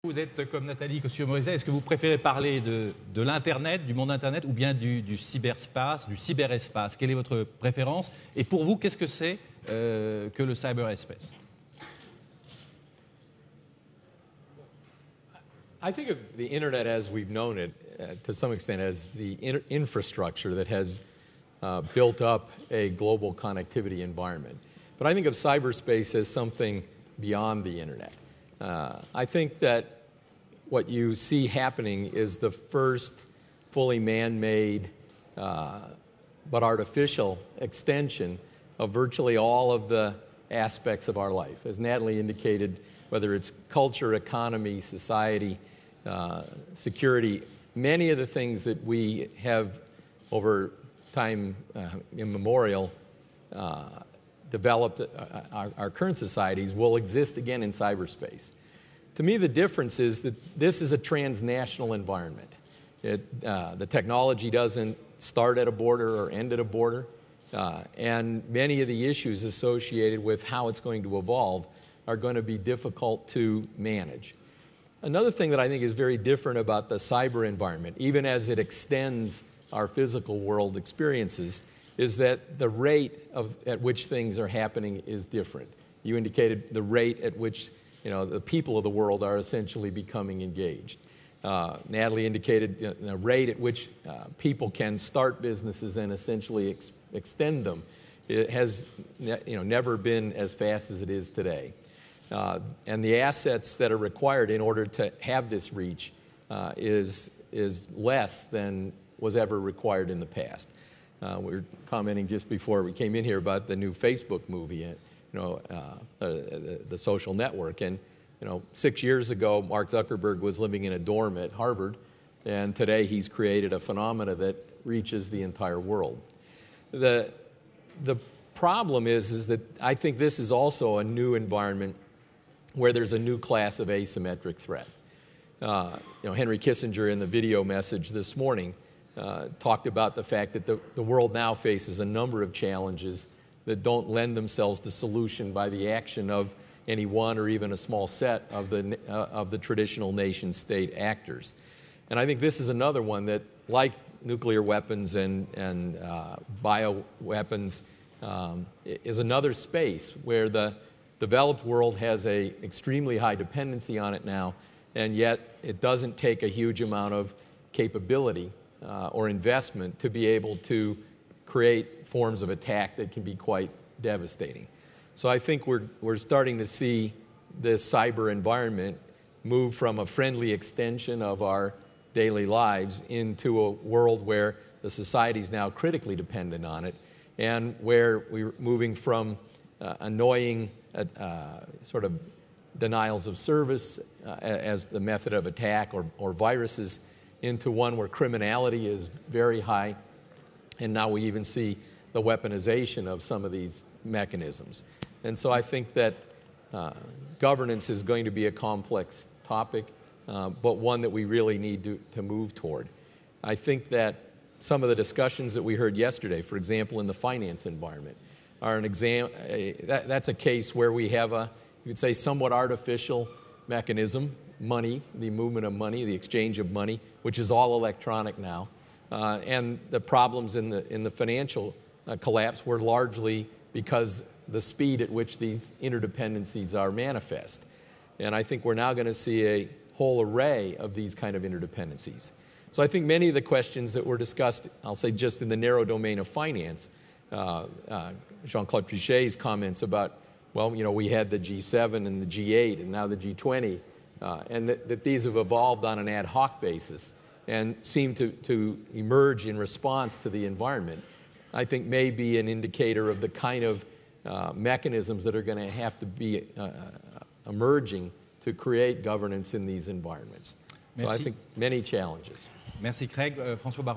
Vous êtes comme Nathalie Kosciusko-Morizet, est-ce que vous préférez parler de l'Internet, du monde Internet, ou bien du cyberspace, du cyberespace? Quelle est votre préférence? Et pour vous, qu'est-ce que c'est que le cyberespace? I think of the Internet as we've known it, to some extent, as the infrastructure that has built up a global connectivity environment. But I think of cyberspace as something beyond the Internet. I think that what you see happening is the first fully man-made but artificial extension of virtually all of the aspects of our life. As Natalie indicated, whether it's culture, economy, society, security, many of the things that we have over time immemorial developed our current societies will exist again in cyberspace. To me, the difference is that this is a transnational environment. The technology doesn't start at a border or end at a border, and many of the issues associated with how it's going to evolve are going to be difficult to manage. Another thing that I think is very different about the cyber environment, even as it extends our physical world experiences, is that the rate at which things are happening is different. You indicated the rate at which the people of the world are essentially becoming engaged. Natalie indicated the rate at which people can start businesses and essentially extend them. It has never been as fast as it is today. And the assets that are required in order to have this reach is less than was ever required in the past. We were commenting just before we came in here about the new Facebook movie, the social network. And 6 years ago, Mark Zuckerberg was living in a dorm at Harvard, and today he's created a phenomena that reaches the entire world. The problem is that I think this is also a new environment where there's a new class of asymmetric threat. Henry Kissinger in the video message this morning talked about the fact that the world now faces a number of challenges that don't lend themselves to solution by the action of any one or even a small set of the traditional nation-state actors. And I think this is another one that, like nuclear weapons and bioweapons, is another space where the developed world has an extremely high dependency on it now, and yet it doesn't take a huge amount of capability or investment to be able to create forms of attack that can be quite devastating. So I think we're starting to see this cyber environment move from a friendly extension of our daily lives into a world where the society is now critically dependent on it, and where we're moving from annoying sort of denials of service as the method of attack or viruses into one where criminality is very high, and now we even see the weaponization of some of these mechanisms. And so I think that governance is going to be a complex topic, but one that we really need to move toward. I think that some of the discussions that we heard yesterday, for example, in the finance environment, are an that's a case where we have you could say, somewhat artificial mechanism, money, the movement of money, the exchange of money, which is all electronic now. And the problems in the financial collapse were largely because the speed at which these interdependencies are manifest. And I think we're now going to see a whole array of these kind of interdependencies. So I think many of the questions that were discussed, I'll say just in the narrow domain of finance, Jean-Claude Trichet's comments about, well, we had the G7 and the G8 and now the G20, and that these have evolved on an ad hoc basis and seem to emerge in response to the environment, I think may be an indicator of the kind of mechanisms that are going to have to be emerging to create governance in these environments. Merci. So I think many challenges. Merci Craig. François Baron.